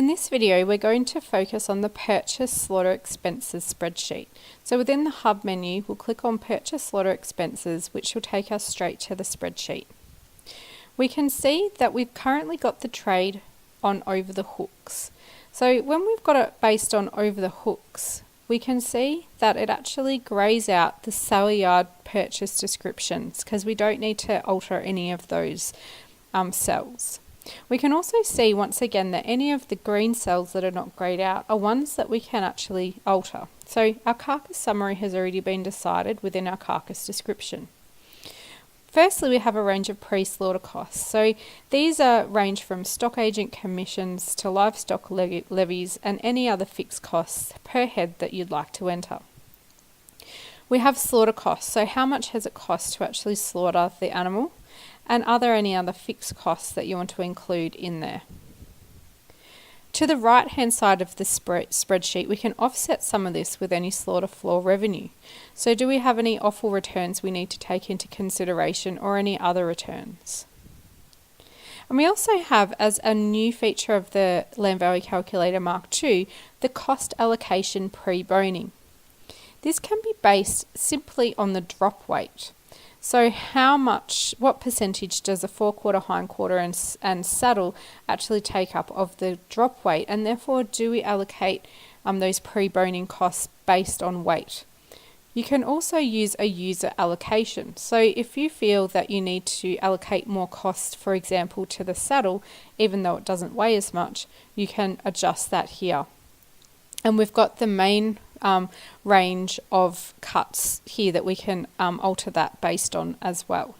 In this video, we're going to focus on the Purchase Slaughter Expenses spreadsheet. So within the Hub menu, we'll click on Purchase Slaughter Expenses, which will take us straight to the spreadsheet. We can see that we've currently got the trade on over the hooks. So when we've got it based on over the hooks, we can see that it actually grays out the sale yard purchase descriptions because we don't need to alter any of those cells. We can also see once again that any of the green cells that are not grayed out are ones that we can actually alter. So our carcass summary has already been decided within our carcass description. Firstly, we have a range of pre-slaughter costs. So these range from stock agent commissions to livestock levies and any other fixed costs per head that you'd like to enter. We have slaughter costs. So how much has it cost to actually slaughter the animal? And are there any other fixed costs that you want to include in there? To the right hand side of the spreadsheet, we can offset some of this with any slaughter floor revenue. So do we have any offal returns we need to take into consideration or any other returns? And we also have, as a new feature of the Land Value Calculator Mark II, the cost allocation pre-boning. This can be based simply on the drop weight. So what percentage does a forequarter, hindquarter and saddle actually take up of the drop weight, and therefore do we allocate those pre-boning costs based on weight? You can also use a user allocation. So if you feel that you need to allocate more cost, for example, to the saddle, even though it doesn't weigh as much, you can adjust that here. And we've got the main range of cuts here that we can alter that based on as well.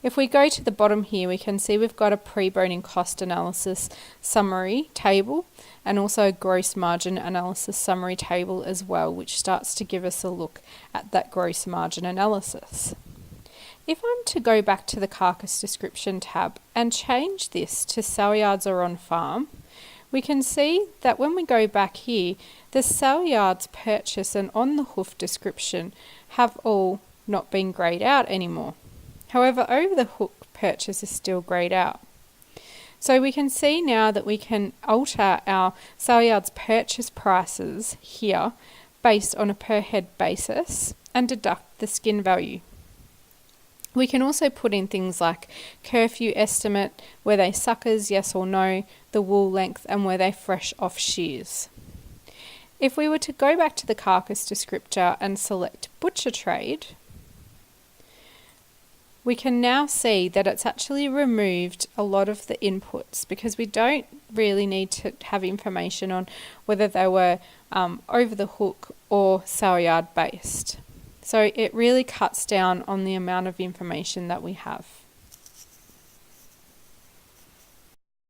If we go to the bottom here, we can see we've got a pre-boning cost analysis summary table and also a gross margin analysis summary table as well, which starts to give us a look at that gross margin analysis. If I'm to go back to the carcass description tab and change this to sale yards or on farm, we can see that when we go back here, the sale yards purchase and on the hoof description have all not been grayed out anymore. However, over the hook purchase is still grayed out. So we can see now that we can alter our sale yards purchase prices here based on a per head basis and deduct the skin value. We can also put in things like curfew estimate, were they suckers, yes or no, the wool length, and were they fresh off shears. If we were to go back to the carcass descriptor and select butcher trade, we can now see that it's actually removed a lot of the inputs because we don't really need to have information on whether they were over the hook or sale yard based. So it really cuts down on the amount of information that we have.